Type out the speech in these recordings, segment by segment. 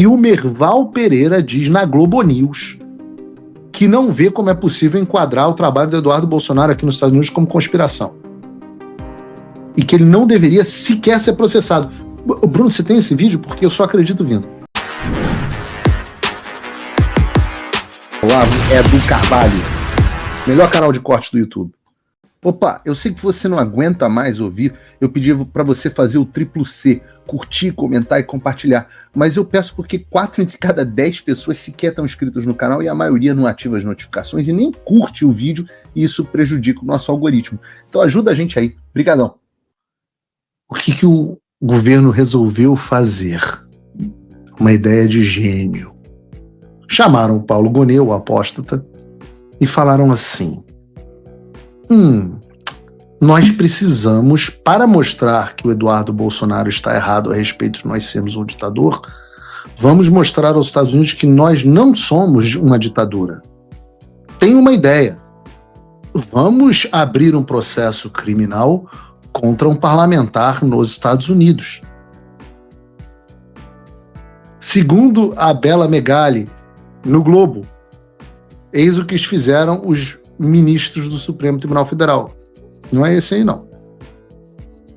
E o Merval Pereira diz na Globo News que não vê como é possível enquadrar o trabalho do Eduardo Bolsonaro aqui nos Estados Unidos como conspiração. E que ele não deveria sequer ser processado. Bruno, você tem esse vídeo? Porque eu só acredito vendo. Olavo Edu Carvalho, melhor canal de corte do YouTube. Opa, eu sei que você não aguenta mais ouvir, eu pedi para você fazer o triplo C, curtir, comentar e compartilhar, mas eu peço porque 4 entre cada 10 pessoas sequer estão inscritas no canal e a maioria não ativa as notificações e nem curte o vídeo e isso prejudica o nosso algoritmo. Então ajuda a gente aí, brigadão. O que o governo resolveu fazer? Uma ideia de gênio. Chamaram o Paulo Gonet, o apóstata, e falaram assim: nós precisamos, para mostrar que o Eduardo Bolsonaro está errado a respeito de nós sermos um ditador, vamos mostrar aos Estados Unidos que nós não somos uma ditadura. Tem uma ideia. Vamos abrir um processo criminal contra um parlamentar nos Estados Unidos. Segundo a Bela Megali, no Globo, eis o que fizeram os ministros do Supremo Tribunal Federal. Não é esse aí, não.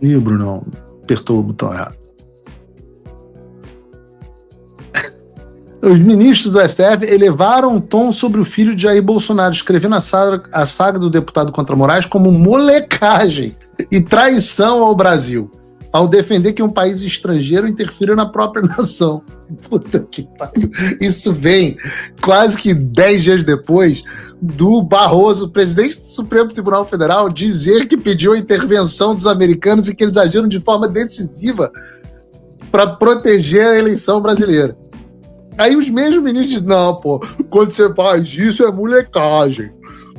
Ih, o Brunão apertou o botão errado. Os ministros do STF elevaram o tom sobre o filho de Jair Bolsonaro, escrevendo a saga do deputado contra Moraes como molecagem e traição ao Brasil, ao defender que um país estrangeiro interfira na própria nação. Puta que pariu. Isso vem quase que 10 dias depois do Barroso, presidente do Supremo Tribunal Federal, dizer que pediu a intervenção dos americanos e que eles agiram de forma decisiva para proteger a eleição brasileira. Aí os mesmos ministros dizem, não, pô, quando você faz isso é molecagem.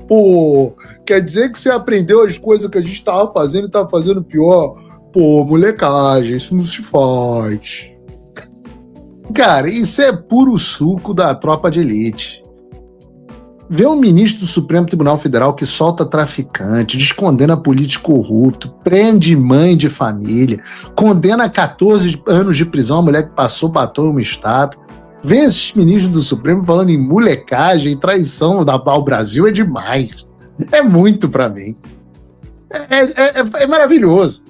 Pô, quer dizer que você aprendeu as coisas que a gente estava fazendo e estava fazendo pior. Pô, molecagem, isso não se faz. Cara, isso é puro suco da tropa de elite. Vê um ministro do Supremo Tribunal Federal que solta traficante, descondena político corrupto, prende mãe de família, condena 14 anos de prisão a mulher que passou batom em uma estátua. Vê esses ministros do Supremo falando em molecagem e traição ao Brasil é demais. É muito pra mim. É maravilhoso.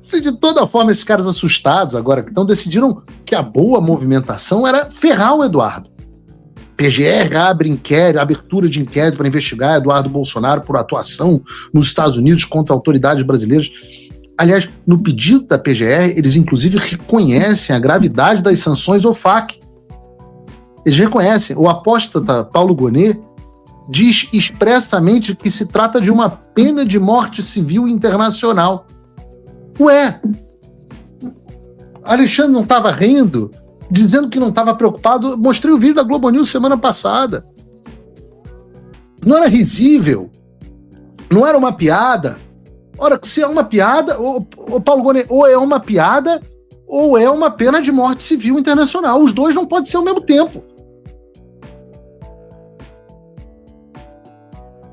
Se de toda forma esses caras assustados agora que decidiram que a boa movimentação era ferrar o Eduardo. PGR abre abertura de inquérito para investigar Eduardo Bolsonaro por atuação nos Estados Unidos contra autoridades brasileiras. Aliás, no pedido da PGR, eles inclusive reconhecem a gravidade das sanções OFAC. Eles reconhecem. O apóstata Paulo Gonet diz expressamente que se trata de uma pena de morte civil internacional. Ué, Alexandre não estava rindo, dizendo que não estava preocupado. Mostrei o vídeo da Globo News semana passada. Não era risível, não era uma piada. Ora, se é uma piada, o Paulo Gonet, ou é uma piada ou é uma pena de morte civil internacional. Os dois não podem ser ao mesmo tempo.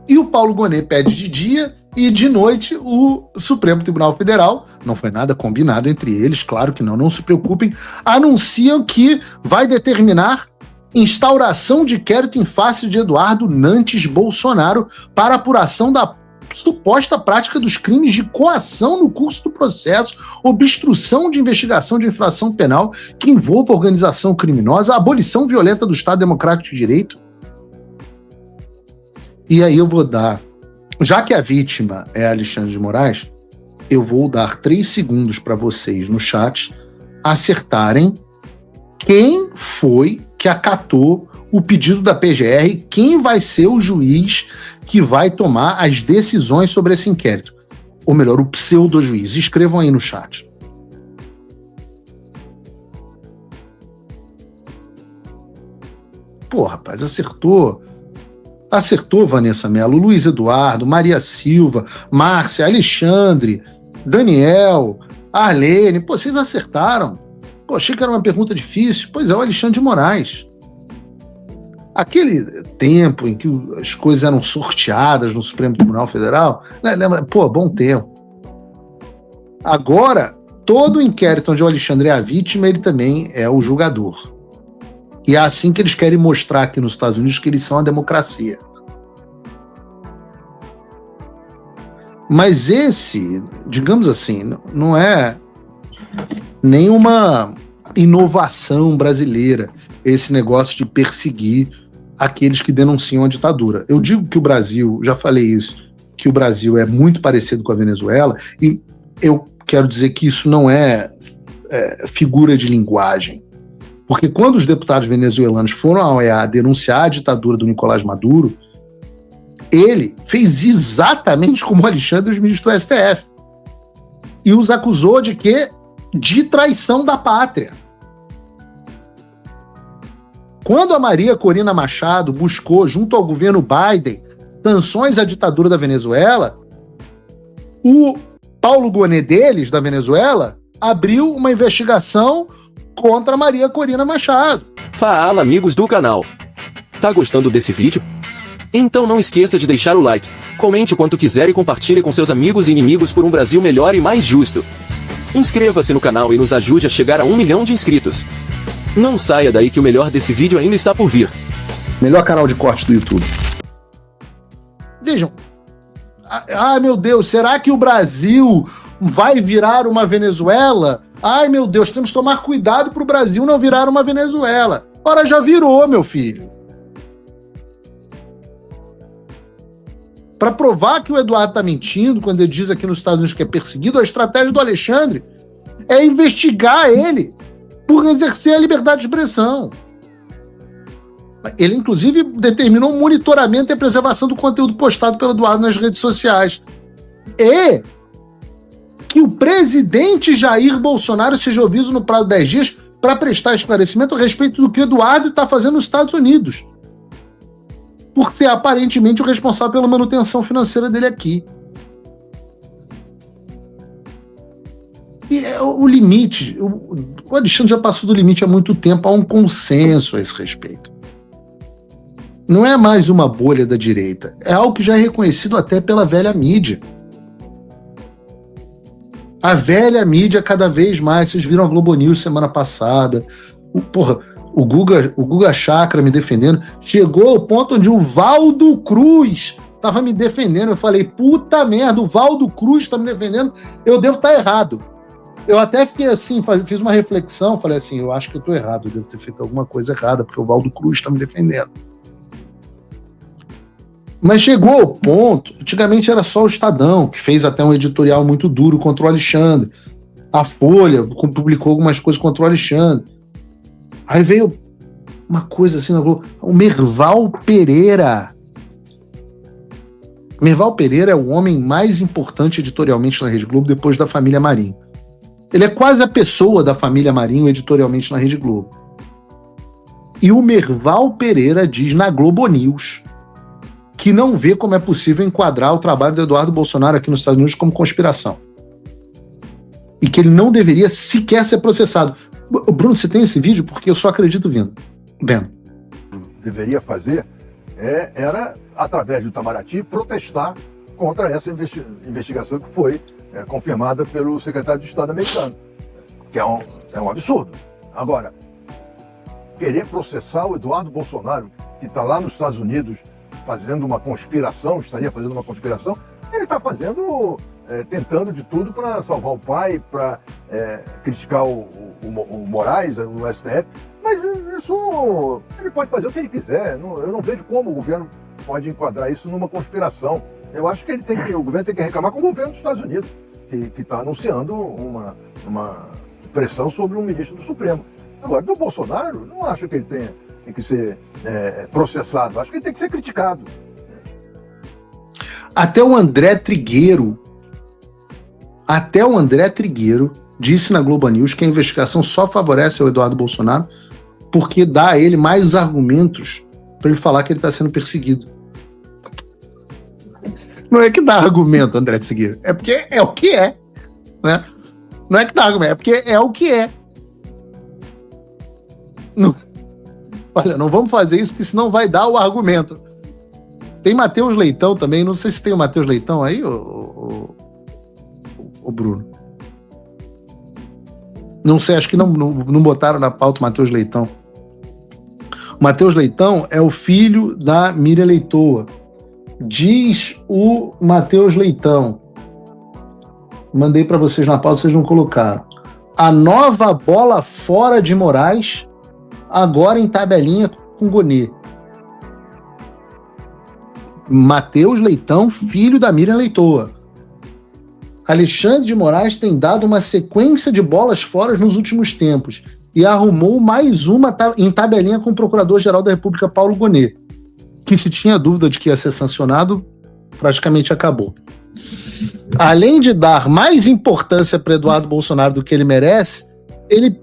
E o Paulo Gonet pede de dia e de noite o Supremo Tribunal Federal, não foi nada combinado entre eles, claro que não se preocupem, anunciam que vai determinar instauração de inquérito em face de Eduardo Nantes Bolsonaro para apuração da suposta prática dos crimes de coação no curso do processo, obstrução de investigação de infração penal que envolva organização criminosa, abolição violenta do Estado Democrático de Direito. E aí eu vou dar, já que a vítima é Alexandre de Moraes, eu vou dar 3 segundos para vocês no chat acertarem quem foi que acatou o pedido da PGR, quem vai ser o juiz que vai tomar as decisões sobre esse inquérito. Ou melhor, o pseudo-juiz. Escrevam aí no chat. Pô, rapaz, acertou. Acertou, Vanessa Mello, Luiz Eduardo, Maria Silva, Márcia, Alexandre, Daniel, Arlene. Pô, vocês acertaram. Pô, achei que era uma pergunta difícil. Pois é, o Alexandre de Moraes. Aquele tempo em que as coisas eram sorteadas no Supremo Tribunal Federal, né, lembra? Pô, bom tempo. Agora, todo inquérito onde o Alexandre é a vítima, ele também é o julgador. E é assim que eles querem mostrar aqui nos Estados Unidos que eles são a democracia. Mas esse, digamos assim, não é nenhuma inovação brasileira, esse negócio de perseguir aqueles que denunciam a ditadura. Eu digo que o Brasil, já falei isso, que o Brasil é muito parecido com a Venezuela, e eu quero dizer que isso não é figura de linguagem. Porque quando os deputados venezuelanos foram à OEA denunciar a ditadura do Nicolás Maduro, ele fez exatamente como o Alexandre, os ministros do STF, e os acusou de quê? De traição da pátria. Quando a Maria Corina Machado buscou, junto ao governo Biden, sanções à ditadura da Venezuela, o Paulo Gonedeles, da Venezuela, abriu uma investigação contra a Maria Corina Machado. Fala, amigos do canal. Tá gostando desse vídeo? Então não esqueça de deixar o like, comente o quanto quiser e compartilhe com seus amigos e inimigos por um Brasil melhor e mais justo. Inscreva-se no canal e nos ajude a chegar a 1 milhão de inscritos. Não saia daí que o melhor desse vídeo ainda está por vir. Melhor canal de corte do YouTube. Vejam. Ai, meu Deus, será que o Brasil vai virar uma Venezuela? Ai, meu Deus, temos que tomar cuidado para o Brasil não virar uma Venezuela. Ora, já virou, meu filho. Para provar que o Eduardo está mentindo quando ele diz aqui nos Estados Unidos que é perseguido, a estratégia do Alexandre é investigar ele por exercer a liberdade de expressão. Ele, inclusive, determinou o monitoramento e a preservação do conteúdo postado pelo Eduardo nas redes sociais. E que o presidente Jair Bolsonaro seja ouvido no prazo de 10 dias para prestar esclarecimento a respeito do que o Eduardo está fazendo nos Estados Unidos, por ser aparentemente o responsável pela manutenção financeira dele aqui. E o limite, o Alexandre já passou do limite há muito tempo, há um consenso a esse respeito. Não é mais uma bolha da direita, é algo que já é reconhecido até pela velha mídia. A velha mídia cada vez mais, vocês viram a Globo News semana passada, o Guga Chakra me defendendo, chegou ao ponto onde o Valdo Cruz estava me defendendo. Eu falei, puta merda, o Valdo Cruz está me defendendo, eu devo estar errado. Eu até fiquei assim, fiz uma reflexão, falei assim, eu acho que eu estou errado, eu devo ter feito alguma coisa errada, porque o Valdo Cruz está me defendendo. Mas chegou ao ponto, antigamente era só o Estadão, que fez até um editorial muito duro contra o Alexandre. A Folha publicou algumas coisas contra o Alexandre. Aí veio uma coisa assim na Globo, o Merval Pereira. Merval Pereira é o homem mais importante editorialmente na Rede Globo depois da família Marinho. Ele é quase a pessoa da família Marinho editorialmente na Rede Globo. E o Merval Pereira diz na Globo News que não vê como é possível enquadrar o trabalho do Eduardo Bolsonaro aqui nos Estados Unidos como conspiração. E que ele não deveria sequer ser processado. Bruno, você tem esse vídeo? Porque eu só acredito vendo. Deveria fazer era, através do Itamaraty, protestar contra essa investigação que foi confirmada pelo secretário de Estado americano, que é um absurdo. Agora, querer processar o Eduardo Bolsonaro, que está lá nos Estados Unidos fazendo uma conspiração, estaria fazendo uma conspiração, ele está fazendo, tentando de tudo para salvar o pai, para criticar o Moraes, o STF, mas isso ele pode fazer o que ele quiser. Eu não vejo como o governo pode enquadrar isso numa conspiração. Eu acho que o governo tem que reclamar com o governo dos Estados Unidos, que está anunciando uma pressão sobre um ministro do Supremo. Agora, do Bolsonaro, não acho que ele tem que ser processado, acho que ele tem que ser criticado. Até o André Trigueiro disse na Globo News que a investigação só favorece o Eduardo Bolsonaro porque dá a ele mais argumentos para ele falar que ele está sendo perseguido. Não é que dá argumento, André Trigueiro, é porque é o que é, né? Não é que dá argumento, é porque é o que é. Olha, não vamos fazer isso, porque senão vai dar o argumento. Tem Matheus Leitão também, não sei se tem o Matheus Leitão aí, o Bruno. Não sei, acho que não botaram na pauta o Matheus Leitão. O Matheus Leitão é o filho da Miriam Leitoa. Diz o Matheus Leitão. Mandei para vocês na pauta, vocês não colocaram. A nova bola fora de Moraes, agora em tabelinha com Gonê. Matheus Leitão, filho da Miriam Leitoa. Alexandre de Moraes tem dado uma sequência de bolas fora nos últimos tempos e arrumou mais uma em tabelinha com o Procurador-Geral da República, Paulo Gonê, que, se tinha dúvida de que ia ser sancionado, praticamente acabou. Além de dar mais importância para Eduardo Bolsonaro do que ele merece,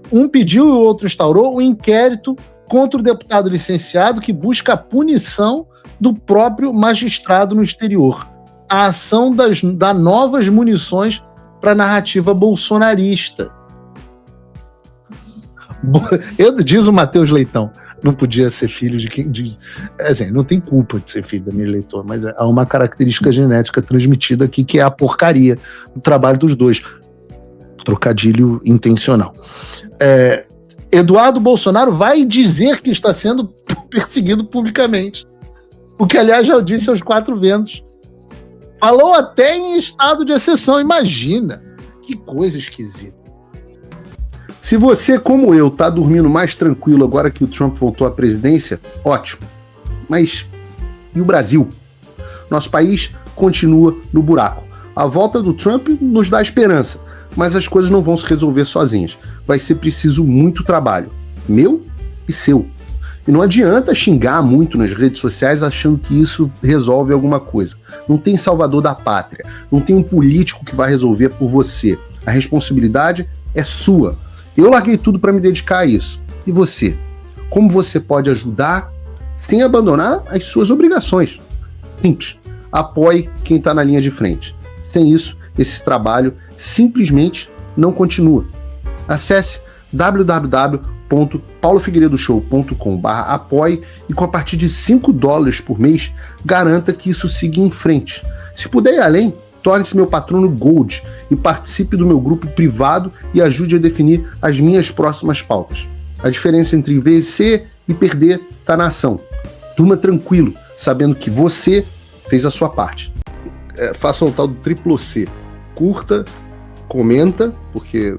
um pediu e o outro instaurou um inquérito contra o deputado licenciado que busca a punição do próprio magistrado no exterior. A ação das novas munições para a narrativa bolsonarista. Diz o Matheus Leitão, não podia ser filho de quem... assim, não tem culpa de ser filho da minha eleitora, mas há uma característica genética transmitida aqui que é a porcaria do trabalho dos dois. Trocadilho intencional. Eduardo Bolsonaro vai dizer que está sendo perseguido publicamente. O que, aliás, já disse aos 4 ventos. Falou até em estado de exceção. Imagina. Que coisa esquisita. Se você, como eu, tá dormindo mais tranquilo agora que o Trump voltou à presidência, ótimo. Mas e o Brasil? Nosso país continua no buraco. A volta do Trump nos dá esperança, mas as coisas não vão se resolver sozinhas. Vai ser preciso muito trabalho, meu e seu. E não adianta xingar muito nas redes sociais achando que isso resolve alguma coisa. Não tem salvador da pátria, não tem um político que vai resolver por você. A responsabilidade é sua. Eu larguei tudo para me dedicar a isso. E você? Como você pode ajudar sem abandonar as suas obrigações? Simples. Apoie quem está na linha de frente. Sem isso, esse trabalho simplesmente não continua. Acesse www.paulofigueiredoshow.com/apoie e com a partir de $5 por mês, garanta que isso siga em frente. Se puder ir além, torne-se meu patrono Gold e participe do meu grupo privado e ajude a definir as minhas próximas pautas. A diferença entre vencer e perder está na ação. Durma tranquilo, sabendo que você fez a sua parte. Faça o tal do triplo C. Curta, comenta, porque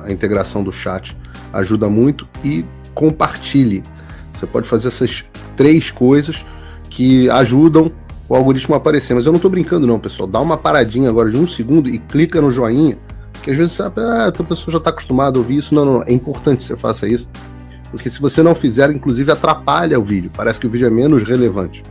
a integração do chat ajuda muito, e compartilhe. Você pode fazer essas 3 coisas que ajudam o algoritmo a aparecer. Mas eu não tô brincando não, pessoal. Dá uma paradinha agora de 1 segundo e clica no joinha, que às vezes essa pessoa já está acostumada a ouvir isso. Não. É importante que você faça isso, porque se você não fizer, inclusive atrapalha o vídeo. Parece que o vídeo é menos relevante.